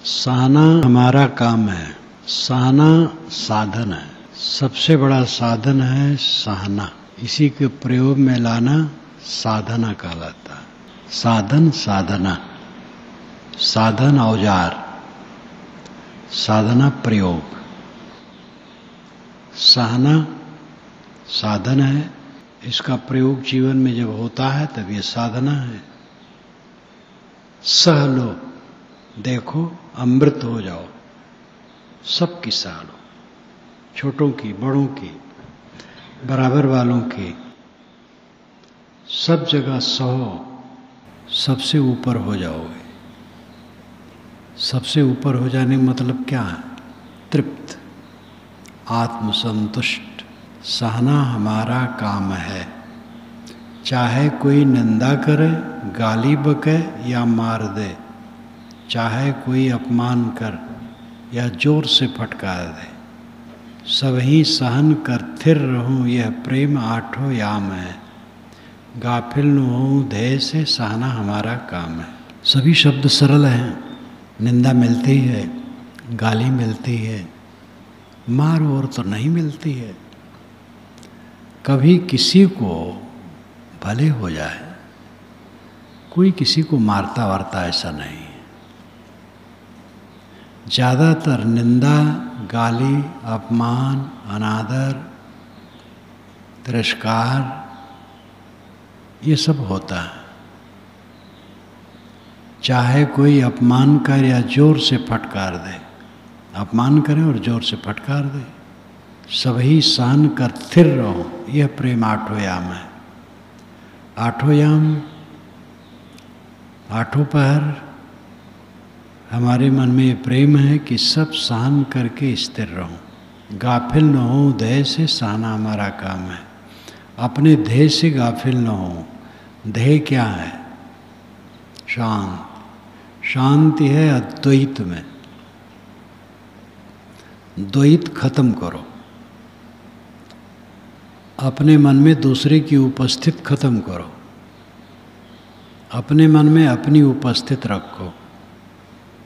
सहना हमारा काम है। सहना साधन है, सबसे बड़ा साधन है सहना। इसी के प्रयोग में लाना साधना कहलाता है। साधन साधना, साधन औजार, साधना प्रयोग। सहना साधन है, इसका प्रयोग जीवन में जब होता है तब ये साधना है। सह लो, देखो अमृत हो जाओ, सबकी सह लो, छोटों की, बड़ों की, बराबर वालों की, सब जगह सहो, सबसे ऊपर हो जाओगे। सबसे ऊपर हो जाने का मतलब क्या है? तृप्त, आत्मसंतुष्ट। सहना हमारा काम है, चाहे कोई निंदा करे, गाली बके या मार दे, चाहे कोई अपमान कर या जोर से फटकार दे, सब ही सहन कर थिर रहूं, यह प्रेम आठों याम है। गाफिल न होऊं ध्येय से, सहना हमारा काम है। सभी शब्द सरल हैं, निंदा मिलती है, गाली मिलती है, मार और तो नहीं मिलती है। कभी किसी को भले हो जाए, कोई किसी को मारता वारता ऐसा नहीं है। ज़्यादातर निंदा, गाली, अपमान, अनादर, तिरस्कार, ये सब होता है। चाहे कोई अपमान कर या जोर से फटकार दे, अपमान करे और जोर से फटकार दे, सभी सहन कर स्थिर रहो, यह प्रेम आठों याम है। आठों याम, आठों पहर हमारे मन में ये प्रेम है कि सब सहन करके स्थिर रहो। गाफिल न हो ध्येय से, सहना हमारा काम है। अपने ध्येय से गाफिल न हो। ध्येय क्या है? शांत। शांति है अद्वैत में। द्वैत खत्म करो, अपने मन में दूसरे की उपस्थित खत्म करो, अपने मन में अपनी उपस्थित रखो।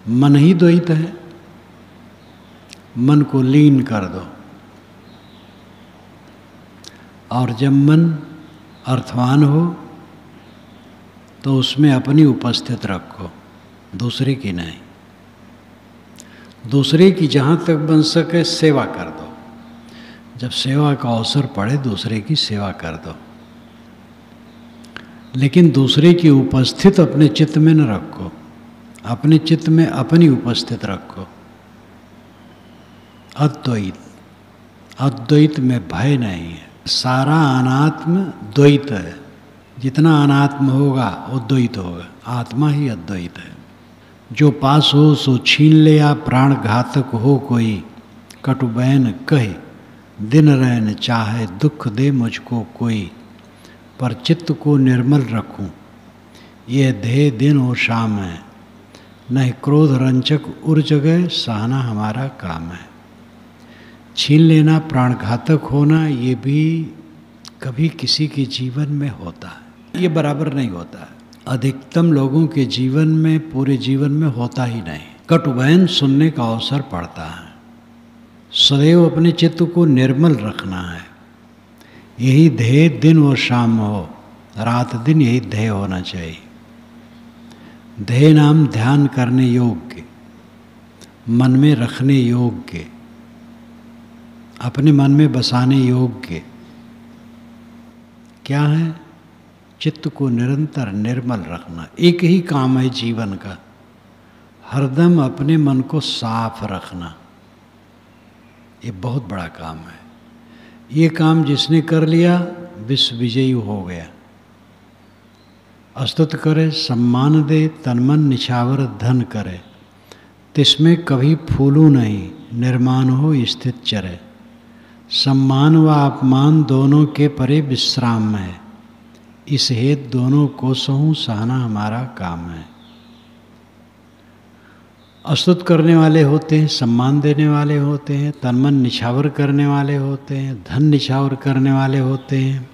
मन ही द्वैत है, मन को लीन कर दो। और जब मन अर्थवान हो तो उसमें अपनी उपस्थित रखो, दूसरे की नहीं। दूसरे की जहाँ तक बन सके सेवा कर दो। जब सेवा का अवसर पड़े दूसरे की सेवा कर दो, लेकिन दूसरे की उपस्थित अपने चित्त में न रखो, अपने चित्त में अपनी उपस्थित रखो। अद्वैत, अद्वैत में भय नहीं है। सारा अनात्म द्वैत है। जितना अनात्म होगा वो द्वैत होगा। आत्मा ही अद्वैत है। जो पास हो सो छीन ले, या प्राण घातक हो कोई, कटुबैन कहे दिन रैन चाहे, दुख दे मुझको कोई, पर चित्त को निर्मल रखूं, ये ध्येय दिन और शाम है। नहीं क्रोध रंचक उर जगह, सहना हमारा काम है। छीन लेना, प्राण घातक होना, ये भी कभी किसी के जीवन में होता है। ये बराबर नहीं होता है। अधिकतम लोगों के जीवन में, पूरे जीवन में होता ही नहीं। कटुबैन सुनने का अवसर पड़ता है। सदैव अपने चित्त को निर्मल रखना है। यही ध्येय दिन और शाम हो, रात दिन यही ध्येय होना चाहिए। ध्येय नाम ध्यान करने योग्य, मन में रखने योग्य, अपने मन में बसाने योग्य क्या है? चित्त को निरंतर निर्मल रखना। एक ही काम है जीवन का, हरदम अपने मन को साफ रखना। ये बहुत बड़ा काम है। ये काम जिसने कर लिया विश्व विजयी हो गया। स्तुति करे, सम्मान दे, तनमन निछावर धन करे, तिसमें कभी फूलू नहीं, निर्माण हो स्थित चरे। सम्मान व अपमान दोनों के परे विश्राम है, इस हेतु दोनों को सहूं, सहना हमारा काम है। स्तुत करने वाले होते हैं, सम्मान देने वाले होते हैं, तनमन निछावर करने वाले होते हैं, धन निछावर करने वाले होते हैं।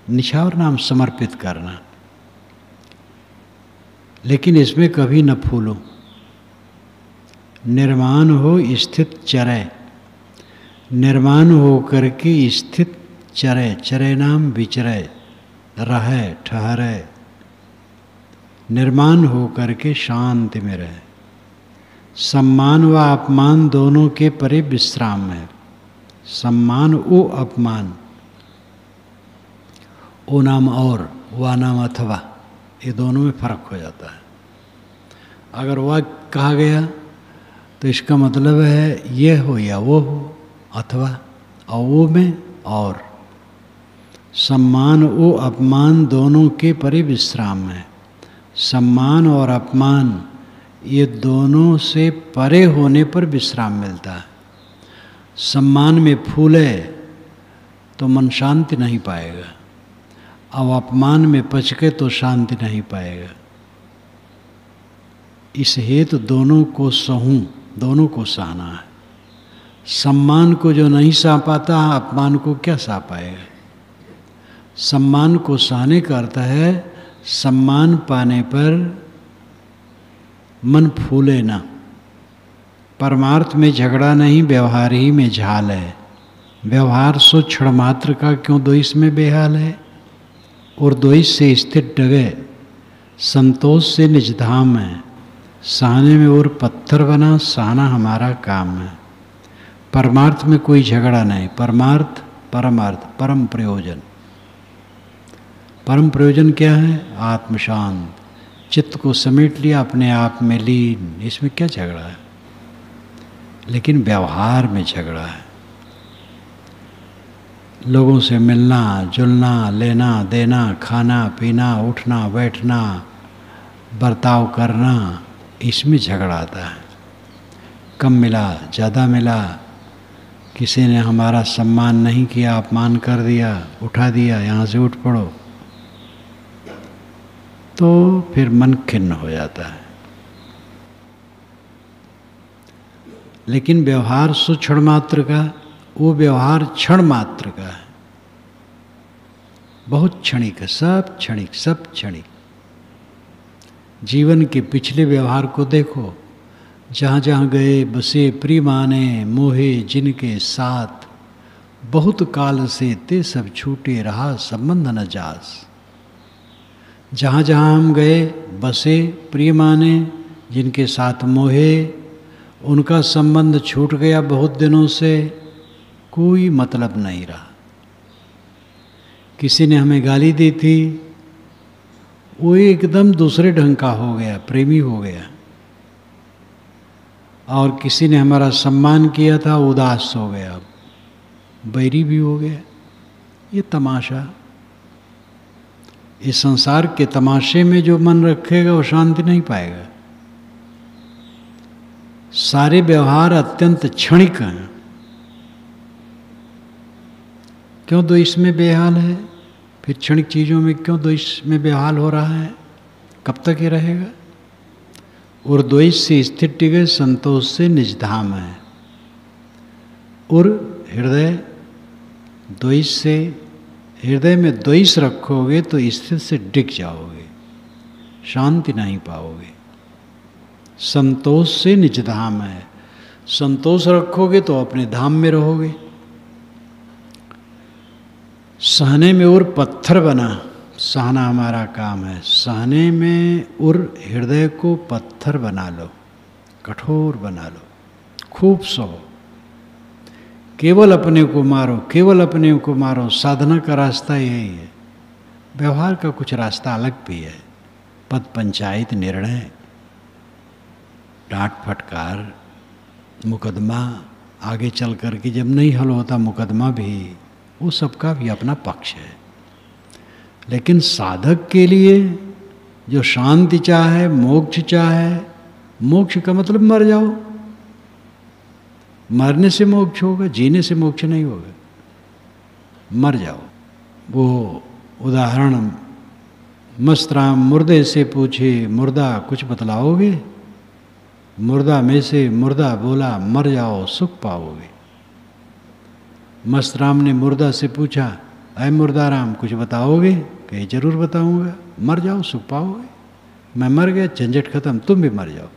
निछावर नाम समर्पित करना। लेकिन इसमें कभी न फूलो, निर्माण हो स्थित चरे, निर्माण हो करके स्थित चरे, चरे नाम विचरे, रहे ठहरे, निर्माण हो करके शांति में रहे। सम्मान व अपमान दोनों के परे विश्राम है। सम्मान ओ अपमान, ओ नाम और, वा नाम अथवा, ये दोनों में फर्क हो जाता है। अगर वह कहा गया तो इसका मतलब है ये हो या वो हो, अथवा और वो में और। सम्मान ओ अपमान दोनों के परे विश्राम है। सम्मान और अपमान ये दोनों से परे होने पर विश्राम मिलता है। सम्मान में फूले तो मन शांति नहीं पाएगा, अब अपमान में पचके तो शांति नहीं पाएगा। इस हेतु दोनों को सहूं, दोनों को सहना है। सम्मान को जो नहीं सह पाता, अपमान को क्या सह पाएगा। सम्मान को सहने का अर्थ है सम्मान पाने पर मन फूले ना। परमार्थ में झगड़ा नहीं, व्यवहार ही में झाल है। व्यवहार सो क्षण मात्र का, क्यों द्वेष में बेहाल है। और द्वेष से स्थित डगे, संतोष से निज धाम है। सहने में और पत्थर बना, सहना हमारा काम है। परमार्थ में कोई झगड़ा नहीं। परमार्थ, परमार्थ, परम प्रयोजन। परम प्रयोजन क्या है? आत्म शांत, चित्त को समेट लिया, अपने आप में लीन। इसमें क्या झगड़ा है? लेकिन व्यवहार में झगड़ा है। लोगों से मिलना जुलना, लेना देना, खाना पीना, उठना बैठना, बर्ताव करना, इसमें झगड़ा आता है। कम मिला, ज़्यादा मिला, किसी ने हमारा सम्मान नहीं किया, अपमान कर दिया, उठा दिया, यहाँ से उठ पड़ो, तो फिर मन खिन्न हो जाता है। लेकिन व्यवहार सो क्षण मात्र का, वो व्यवहार क्षण मात्र का है, बहुत क्षणिक है, सब क्षणिक, सब क्षणिक। जीवन के पिछले व्यवहार को देखो, जहाँ जहाँ गए बसे प्रिय माने मोहे जिनके साथ, बहुत काल से ते सब छूटे रहा संबंध न जास। जहाँ जहाँ हम गए बसे प्रिय माने जिनके साथ मोहे, उनका संबंध छूट गया बहुत दिनों से, कोई मतलब नहीं रहा। किसी ने हमें गाली दी थी, वो एकदम दूसरे ढंग का हो गया, प्रेमी हो गया। और किसी ने हमारा सम्मान किया था, उदास हो गया, बैरी भी हो गया। ये तमाशा, इस संसार के तमाशे में जो मन रखेगा वो शांति नहीं पाएगा। सारे व्यवहार अत्यंत क्षणिक हैं। क्यों द्वेष में बेहाल है? फिर क्षणिक चीज़ों में क्यों द्वेष में बेहाल हो रहा है? कब तक ये रहेगा? और द्वेष से स्थित टिके, संतोष से निज धाम है। और हृदय द्वेष से, हृदय में द्वेष रखोगे तो स्थित से डिग जाओगे, शांति नहीं पाओगे। संतोष से निज धाम है। संतोष रखोगे तो अपने धाम में रहोगे। सहने में और पत्थर बना, सहना हमारा काम है। सहने में और हृदय को पत्थर बना लो, कठोर बना लो, खूब सहो। केवल अपने को मारो, केवल अपने को मारो। साधना का रास्ता यही है। व्यवहार का कुछ रास्ता अलग भी है। पद पंचायत, निर्णय, डांट फटकार, मुकदमा, आगे चल कर के जब नहीं हल होता मुकदमा भी, वो सबका भी अपना पक्ष है। लेकिन साधक के लिए जो शांति चाहे, मोक्ष चाहे, मोक्ष का मतलब मर जाओ। मरने से मोक्ष होगा, जीने से मोक्ष नहीं होगा। मर जाओ। वो उदाहरण मस्तराम मुर्दे से पूछे, मुर्दा कुछ बतलाओगे? मुर्दा में से मुर्दा बोला, मर जाओ सुख पाओगे। मस्तराम ने मुर्दा से पूछा, अय मुर्दाराम कुछ बताओगे? कहे जरूर बताऊंगा। मर जाओ सुख पाओगे। मैं मर गया, झंझट खत्म, तुम भी मर जाओ।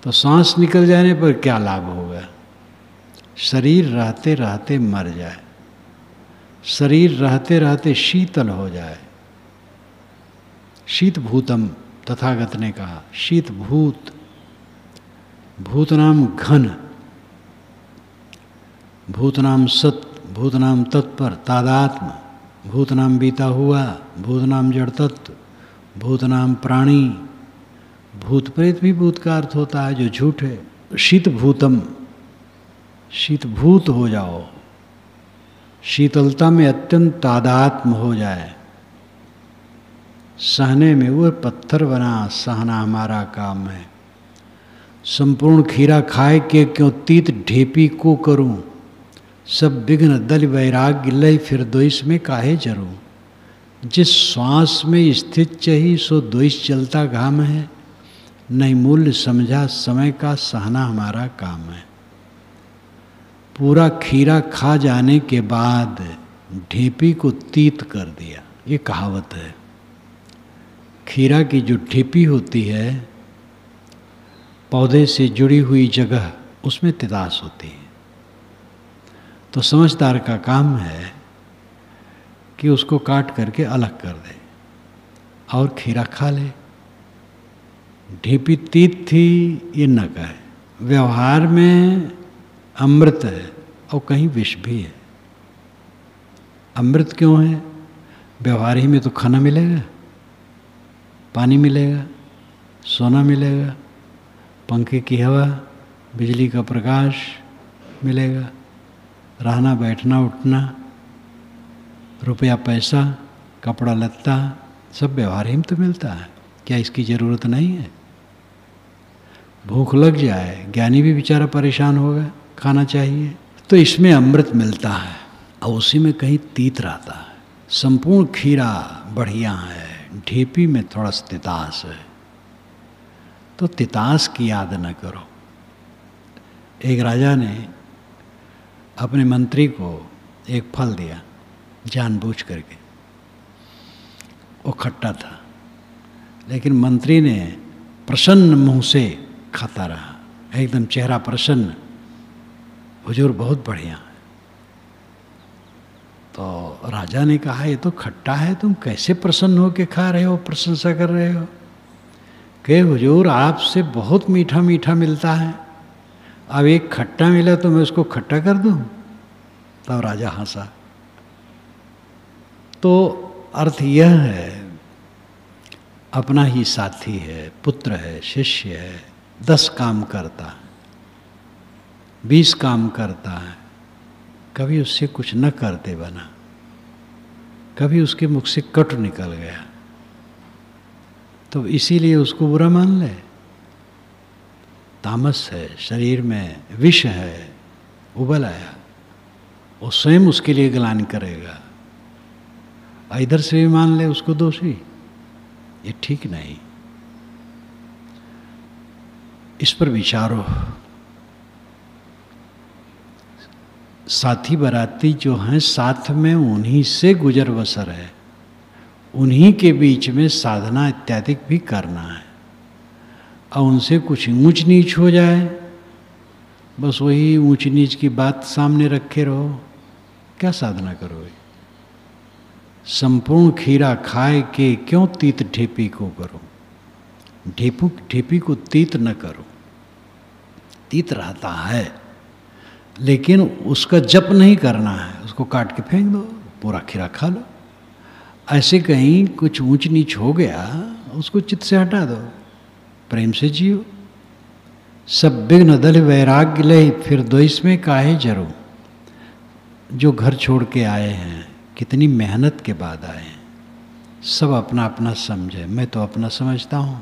तो सांस निकल जाने पर क्या लाभ होगा? शरीर रहते रहते मर जाए, शरीर रहते रहते शीतल हो जाए। शीत भूतम तथागत ने कहा, शीत भूत, भूत नाम घन, भूत नाम सत, भूत नाम तत्पर, तादात्म, भूत नाम बीता हुआ, भूत नाम जड़ तत्व, भूत नाम प्राणी। भूत प्रेत भी भूत का अर्थ होता है जो झूठ है। शीत भूतम, शीत भूत हो जाओ, शीतलता में अत्यंत तादात्म हो जाए। सहने में वो पत्थर बना, सहना हमारा काम है। संपूर्ण खीरा खाए के क्यों तीत ढेपी को करूं, सब विघ्न दल वैराग्य लय फिर द्वेष में काहे जरूं। जिस श्वास में स्थित चही सो द्वेष चलता घाम है, नहीं मूल्य समझा समय का सहना हमारा काम है। पूरा खीरा खा जाने के बाद ढेपी को तीत कर दिया, ये कहावत है। खीरा की जो ढेपी होती है, पौधे से जुड़ी हुई जगह, उसमें तितास होती है। तो समझदार का काम है कि उसको काट करके अलग कर दे और खीरा खा ले। ढेपी तीत थी ये न कहे। व्यवहार में अमृत है और कहीं विष भी है। अमृत क्यों है? व्यवहार ही में तो खाना मिलेगा, पानी मिलेगा, सोना मिलेगा, पंखे की हवा, बिजली का प्रकाश मिलेगा, रहना बैठना उठना, रुपया पैसा, कपड़ा लत्ता, सब व्यवहार ही में तो मिलता है। क्या इसकी ज़रूरत नहीं है? भूख लग जाए, ज्ञानी भी बेचारा परेशान होगा, खाना चाहिए। तो इसमें अमृत मिलता है और उसी में कहीं तीत रहता है। संपूर्ण खीरा बढ़िया है, ढेपी में थोड़ा तितास है, तो तितास की याद न करो। एक राजा ने अपने मंत्री को एक फल दिया जानबूझ करके। वो खट्टा था, लेकिन मंत्री ने प्रसन्न मुंह से खाता रहा, एकदम चेहरा प्रसन्न। हुजूर बहुत बढ़िया है। तो राजा ने कहा, ये तो खट्टा है, तुम कैसे प्रसन्न होकर खा रहे हो, प्रशंसा कर रहे हो? कि हुजूर आपसे बहुत मीठा मीठा मिलता है, अब एक खट्टा मिला तो मैं उसको खट्टा कर दूं? तब राजा हंसा। तो अर्थ यह है, अपना ही साथी है, पुत्र है, शिष्य है, 10 काम करता है, 20 काम करता है, कभी उससे कुछ न करते बना, कभी उसके मुख से कट निकल गया, तो इसीलिए उसको बुरा मान ले। तामस है, शरीर में विष है, उबल आया, वो स्वयं उसके लिए ग्लानि करेगा। इधर से भी मान ले उसको दोषी, ये ठीक नहीं। इस पर विचारो। साथी बराती जो हैं साथ में, उन्हीं से गुजर बसर है, उन्हीं के बीच में साधना इत्यादि भी करना है। और उनसे कुछ ऊंच नीच हो जाए, बस वही ऊंच नीच की बात सामने रखे रहो, क्या साधना करोगे? संपूर्ण खीरा खाए के क्यों तीत ढेपी को करो? ढेपी को तीत न करो। तीत रहता है, लेकिन उसका जप नहीं करना है, उसको काट के फेंक दो, पूरा खीरा खा लो। ऐसे कहीं कुछ ऊंच नीच हो गया, उसको चित्त से हटा दो, प्रेम से जियो। सब विघ्न दल वैराग्य लय फिर द्वेष में काहे जरूं। जो घर छोड़ के आए हैं, कितनी मेहनत के बाद आए हैं, सब अपना अपना समझे, मैं तो अपना समझता हूँ।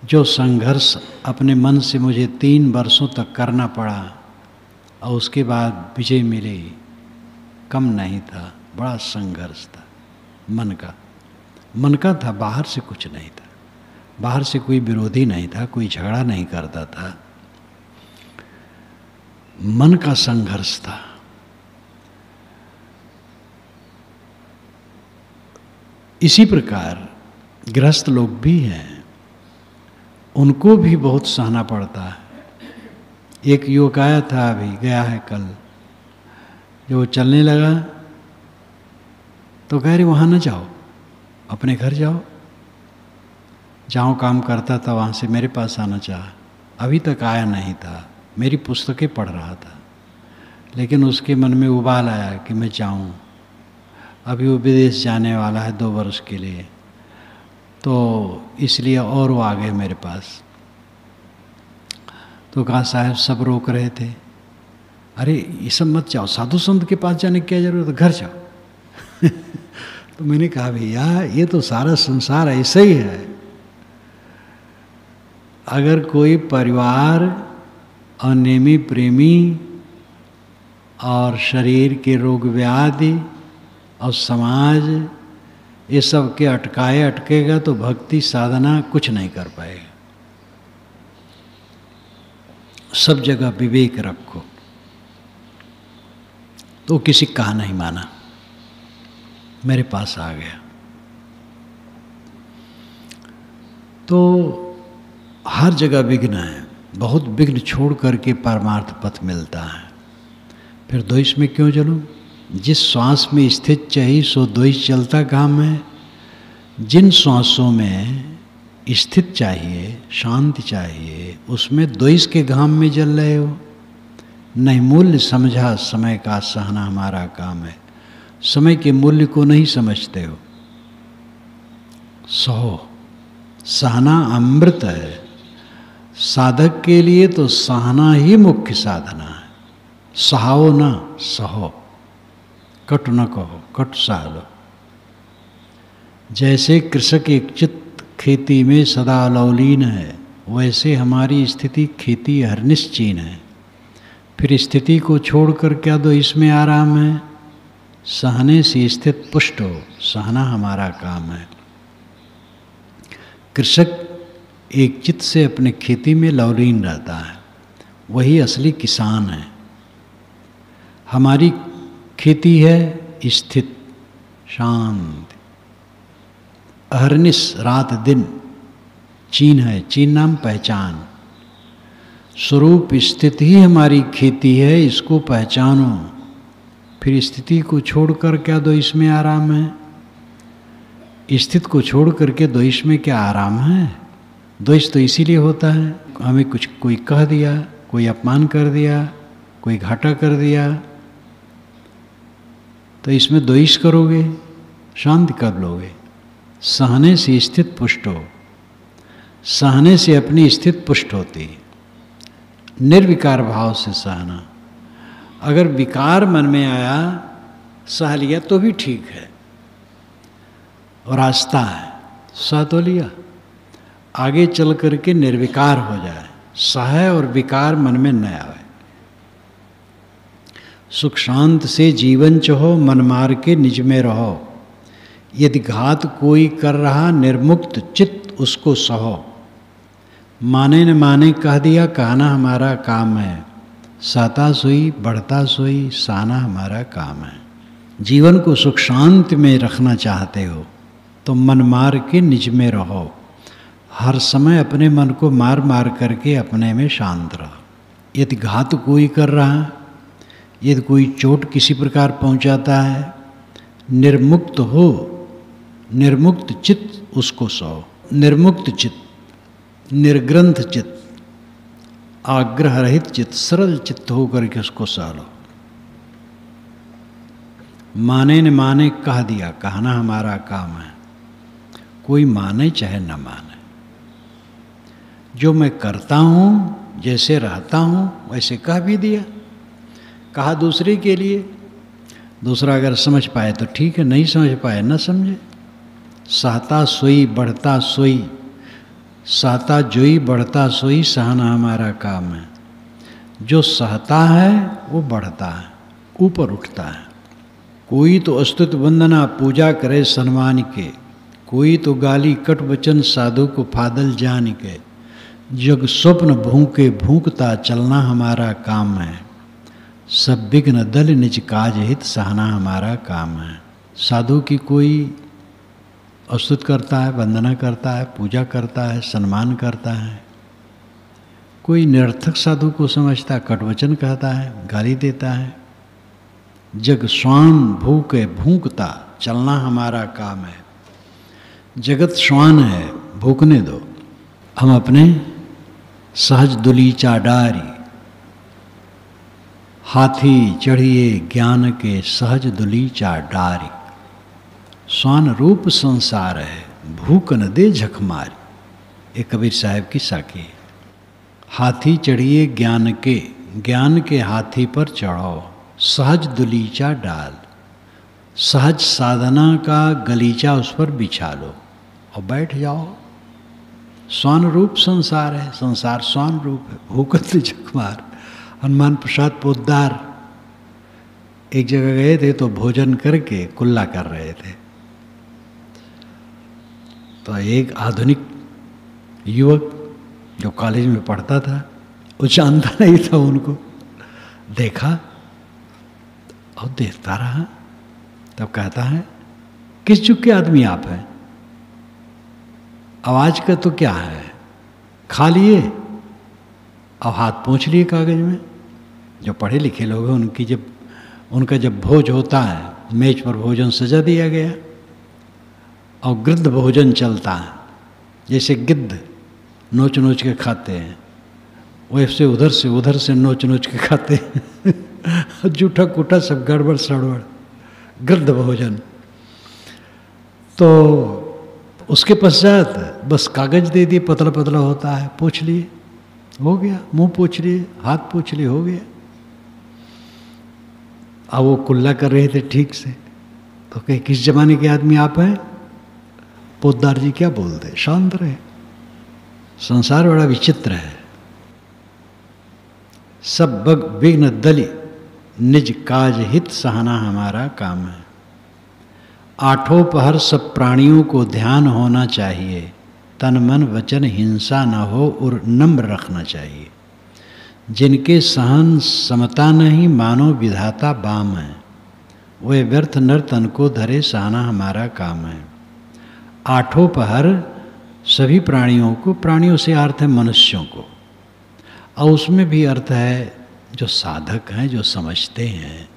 जो संघर्ष अपने मन से मुझे 3 वर्षों तक करना पड़ा और उसके बाद विजय मिली, कम नहीं था, बड़ा संघर्ष था मन का था, बाहर से कुछ नहीं था। बाहर से कोई विरोधी नहीं था, कोई झगड़ा नहीं करता था, मन का संघर्ष था। इसी प्रकार गृहस्थ लोग भी हैं, उनको भी बहुत सहना पड़ता है। एक युवक आया था, अभी गया है कल, जो चलने लगा तो कह रहे वहाँ न जाओ, अपने घर जाओ। जहाँ काम करता था वहाँ से मेरे पास आना चाहा, अभी तक आया नहीं था, मेरी पुस्तकें पढ़ रहा था, लेकिन उसके मन में उबाल आया कि मैं जाऊँ। अभी वो विदेश जाने वाला है 2 वर्ष के लिए, तो इसलिए और वो आ गए मेरे पास। तो कहा साहब सब रोक रहे थे, अरे ये सब मत जाओ, साधु संत के पास जाने की क्या जरूरत है, घर जाओ। तो मैंने कहा भैया ये तो सारा संसार ऐसा ही है। अगर कोई परिवार अनियमी प्रेमी और शरीर के रोग व्याधि और समाज ये सब के अटकेगा तो भक्ति साधना कुछ नहीं कर पाएगा। सब जगह विवेक रखो। तो किसी का नहीं माना, मेरे पास आ गया। तो हर जगह विघ्न है, बहुत विघ्न छोड़ करके परमार्थ पथ मिलता है। फिर द्वेष में क्यों चलूं? जिस श्वास में स्थित चाहिए सो द्वेष चलता काम है। जिन श्वासों में स्थित चाहिए, शांति चाहिए, उसमें द्वेष के घाम में जल रहे हो। नहीं मूल्य समझा समय का, सहना हमारा काम है। समय के मूल्य को नहीं समझते हो। सहो, सहना अमृत है। साधक के लिए तो सहना ही मुख्य साधना है। सहाओ ना सहो, कट न कहो, कट सह लो। जैसे कृषक एक चित्त खेती में सदा लवलीन है, वैसे हमारी स्थिति खेती हरनिश्चीन है। फिर स्थिति को छोड़कर क्या दो इसमें आराम है। सहने से स्थित पुष्ट हो, सहना हमारा काम है। कृषक एक चित्त से अपने खेती में लवलीन रहता है, वही असली किसान है। हमारी खेती है स्थित, शांत, अहर्निश रात दिन। चीन है, चीन नाम पहचान। स्वरूप स्थित ही हमारी खेती है, इसको पहचानो। फिर स्थिति को छोड़कर क्या दो इसमें आराम है। स्थित को छोड़ करके द्वेष में क्या आराम है। द्वेष तो इसीलिए होता है, हमें कुछ कोई कह दिया, कोई अपमान कर दिया, कोई घाटा कर दिया, तो इसमें द्वेष करोगे, शांति कब लोगे। सहने से स्थित पुष्ट हो, सहने से अपनी स्थित पुष्ट होती। निर्विकार भाव से सहना। अगर विकार मन में आया, सह लिया तो भी ठीक है, और रास्ता है, सह तो लिया। आगे चल करके निर्विकार हो जाए, सह और विकार मन में न आए। सुख शांत से जीवन चहो, मन मार के निज में रहो। यदि घात कोई कर रहा, निर्मुक्त चित्त उसको सहो। माने न माने कह दिया, कहना हमारा काम है। सहता सोई बढ़ता सोई, सहना हमारा काम है। जीवन को सुख शांति में रखना चाहते हो तो मन मार के निज में रहो। हर समय अपने मन को मार मार करके अपने में शांत रहो। यदि घात कोई कर रहा, यदि कोई चोट किसी प्रकार पहुंचाता है, निर्मुक्त हो, निर्मुक्त चित्त उसको सो। निर्मुक्त चित्त, निर्ग्रंथ चित्त, आग्रह रहित चित्त, सरल चित्त होकर के उसको सह लो। माने न माने कह दिया, कहना हमारा काम है। कोई माने चाहे न माने, जो मैं करता हूँ, जैसे रहता हूँ, वैसे कह भी दिया। कहा दूसरे के लिए, दूसरा अगर समझ पाए तो ठीक है, नहीं समझ पाए न समझे। सहता सोई बढ़ता सोई, सहता जोई बढ़ता सोई, सहना हमारा काम है। जो सहता है वो बढ़ता है, ऊपर उठता है। कोई तो अस्तुत वंदना पूजा करे सम्मान के, कोई तो गाली कट वचन साधु को फादल जान के। जग स्वप्न भूखे भूखता चलना हमारा काम है। सब विघ्न दल निज काज हित, सहना हमारा काम है। साधु की कोई अस्तुत करता है, वंदना करता है, पूजा करता है, सम्मान करता है, कोई निरर्थक साधु को समझता, कटवचन कहता है, गाली देता है। जग श्वान भूखे भूखता, चलना हमारा काम है। जगत श्वान है, भूखने दो, हम अपने सहज दुलीचा डारी। हाथी चढ़िए ज्ञान के सहज दुलीचा डारी। श्वान रूप संसार है, भूख न दे झक मारी। ये कबीर साहब की साखी है। हाथी चढ़िए ज्ञान के हाथी पर चढ़ो, सहज दुलीचा डाल। सहज साधना का गलीचा उस पर बिछा लो और बैठ जाओ। स्वान रूप संसार है, संसार स्वान रूप है, भूखत झकमार। हनुमान प्रसाद पोद्दार एक जगह गए थे तो भोजन करके कुल्ला कर रहे थे। तो एक आधुनिक युवक जो कॉलेज में पढ़ता था, वो जानता नहीं था उनको, देखा और देखता रहा। तब कहता है, किस चुप के आदमी आप हैं? आवाज का तो क्या है, खा लिए और हाथ पोंछ लिए कागज में। जो पढ़े लिखे लोग हैं उनका जब भोज होता है, मेज पर भोजन सजा दिया गया और गिद्ध भोजन चलता है। जैसे गिद्ध नोच नोच के खाते हैं, वैसे उधर से नोच नोच के खाते हैं। जूठा कूटा सब गड़बड़ सड़बड़, गिद्ध भोजन। तो उसके पश्चात बस कागज दे दिए, पतला पतला होता है, पोंछ लिए, हो गया। मुंह पोंछ लिए, हाथ पोंछ लिए, हो गया। अब वो कुल्ला कर रहे थे ठीक से, तो कहे किस जमाने के आदमी आप हैं? पोद्दार जी क्या बोलते, शांत रहे। संसार बड़ा विचित्र है। सब बग विघ्न दली, निज काज हित सहना हमारा काम है। आठों पहर सब प्राणियों को ध्यान होना चाहिए। तन मन वचन हिंसा न हो और नम्र रखना चाहिए। जिनके सहन समता नहीं, मानो विधाता बाम है। वे व्यर्थ नर तन को धरे, सहना हमारा काम है। आठों पहर सभी प्राणियों को, प्राणियों से अर्थ है मनुष्यों को, और उसमें भी अर्थ है जो साधक हैं, जो समझते हैं,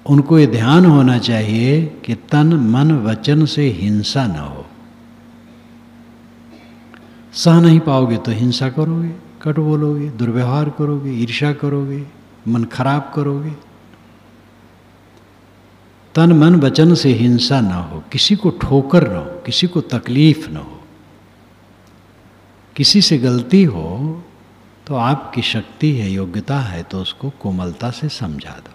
उनको ये ध्यान होना चाहिए कि तन मन वचन से हिंसा न हो। सह नहीं पाओगे तो हिंसा करोगे, कट बोलोगे, दुर्व्यवहार करोगे, ईर्ष्या करोगे, मन खराब करोगे। तन मन वचन से हिंसा ना हो, किसी को ठोकर ना हो, किसी को तकलीफ ना हो। किसी से गलती हो तो आपकी शक्ति है, योग्यता है तो उसको कोमलता से समझा दो।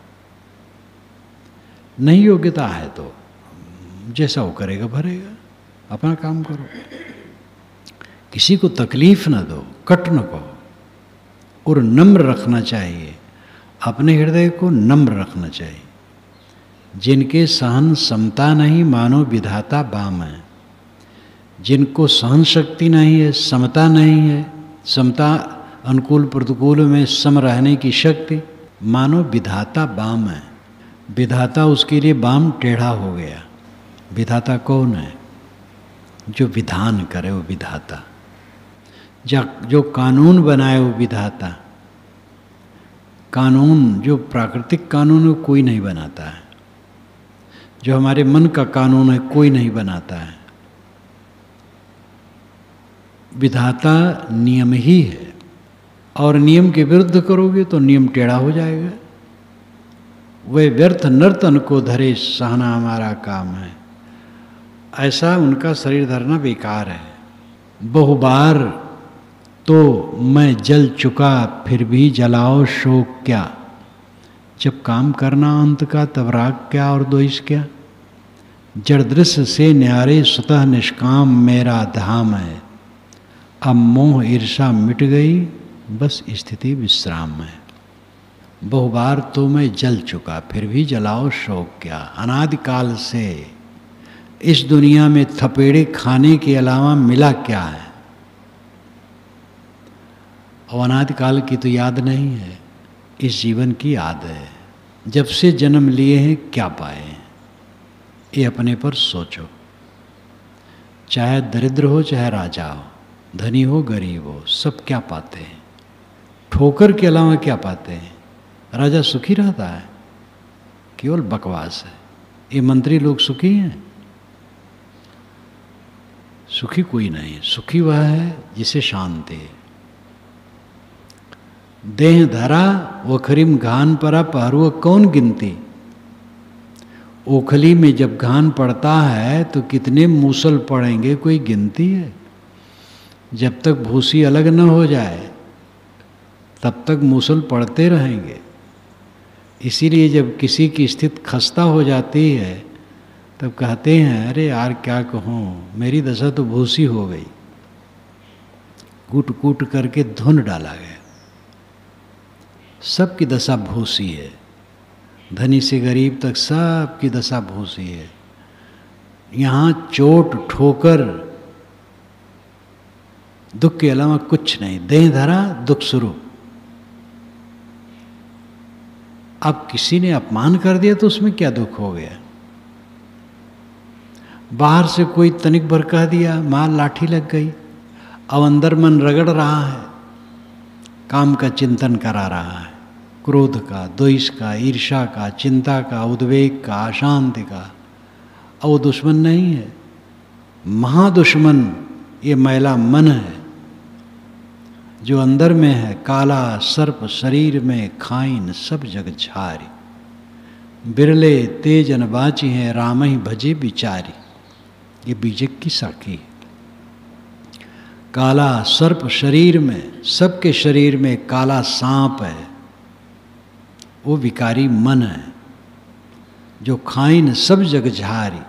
नहीं योग्यता है तो जैसा वो करेगा भरेगा, अपना काम करो। किसी को तकलीफ न दो, कट न कहो, और नम्र रखना चाहिए। अपने हृदय को नम्र रखना चाहिए। जिनके सहन समता नहीं, मानो विधाता बाम है। जिनको सहन शक्ति नहीं है, समता नहीं है, समता अनुकूल प्रतिकूल में सम रहने की शक्ति, मानो विधाता बाम है। विधाता उसके लिए बाम टेढ़ा हो गया। विधाता कौन है? जो विधान करे वो विधाता, जो कानून बनाए वो विधाता। कानून जो प्राकृतिक कानून है कोई नहीं बनाता है, जो हमारे मन का कानून है कोई नहीं बनाता है। विधाता नियम ही है, और नियम के विरुद्ध करोगे तो नियम टेढ़ा हो जाएगा। वे व्यर्थ नर्तन को धरे, सहना हमारा काम है। ऐसा उनका शरीर धरना बेकार है। बहुबार तो मैं जल चुका, फिर भी जलाओ शोक क्या। जब काम करना अंत का तब राग क्या और द्वेष क्या। जड़ दृश्य से न्यारे स्वतः निष्काम मेरा धाम है। अब मोह ईर्षा मिट गई, बस स्थिति विश्राम है। बहुबार तो मैं जल चुका, फिर भी जलाओ शोक क्या। अनादिकाल से इस दुनिया में थपेड़े खाने के अलावा मिला क्या है? और अनादिकाल की तो याद नहीं है, इस जीवन की याद है। जब से जन्म लिए हैं क्या पाए हैं, ये अपने पर सोचो। चाहे दरिद्र हो चाहे राजा हो, धनी हो गरीब हो, सब क्या पाते हैं? ठोकर के अलावा क्या पाते हैं? राजा सुखी रहता है? केवल बकवास है। ये मंत्री लोग सुखी हैं? सुखी कोई नहीं है। सुखी वह है जिसे शांति है। देह धरा ओखरीम घान परा पहरुआ कौन गिनती। ओखली में जब घान पड़ता है तो कितने मूसल पड़ेंगे, कोई गिनती है? जब तक भूसी अलग न हो जाए तब तक मूसल पड़ते रहेंगे। इसीलिए जब किसी की स्थिति खस्ता हो जाती है तब कहते हैं, अरे यार क्या कहूँ, मेरी दशा तो भूसी हो गई। कूट कूट करके धुन डाला गया। सबकी दशा भूसी है, धनी से गरीब तक सबकी दशा भूसी है। यहाँ चोट ठोकर दुख के अलावा कुछ नहीं। देह धरा दुख शुरू। अब किसी ने अपमान कर दिया तो उसमें क्या दुख हो गया? बाहर से कोई तनिक भर कह दिया, मार लाठी लग गई। अब अंदर मन रगड़ रहा है, काम का चिंतन करा रहा है, क्रोध का, द्वेष का, ईर्ष्या का, चिंता का, उद्वेग का, अशांति का। अब वो दुश्मन नहीं है, महादुश्मन ये मैला मन है जो अंदर में है। काला सर्प शरीर में खाइन सब जग झारी। बिरले तेजन बाची हैं राम ही भजे बिचारी। ये बीजक की साखी है। काला सर्प शरीर में, सबके शरीर में काला सांप है, वो विकारी मन है जो खाइन सब जग झारी।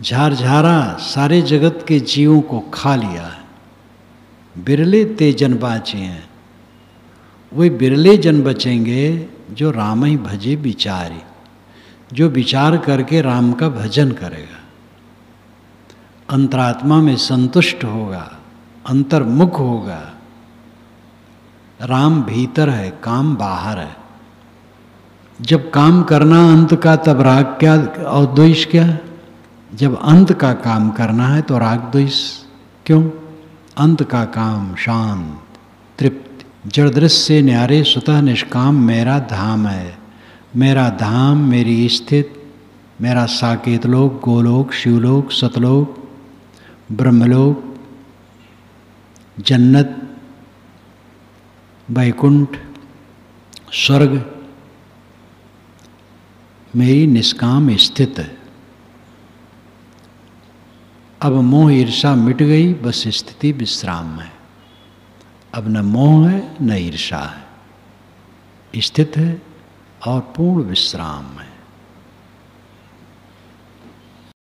झारझारा सारे जगत के जीवों को खा लिया है। बिरले ते जन बाचे हैं, वे बिरले जन बचेंगे जो राम ही भजे बिचारी, जो विचार करके राम का भजन करेगा, अंतरात्मा में संतुष्ट होगा, अंतर्मुख होगा। राम भीतर है, काम बाहर है। जब काम करना अंत का तब राग क्या और द्वेष क्या? जब अंत का काम करना है तो राग द्वेष क्यों? अंत का काम शांत तृप्त। जड़ दृश्य से न्यारे सुतः निष्काम मेरा धाम है। मेरा धाम, मेरी स्थित, मेरा साकेत लोक, गोलोक, शिवलोक, सतलोक, ब्रह्मलोक, जन्नत, वैकुंठ, स्वर्ग मेरी निष्काम स्थित है। अब मोह ईर्षा मिट गई, बस स्थिति विश्राम है। अब न मोह है न ईर्षा है, स्थित है और पूर्ण विश्राम है।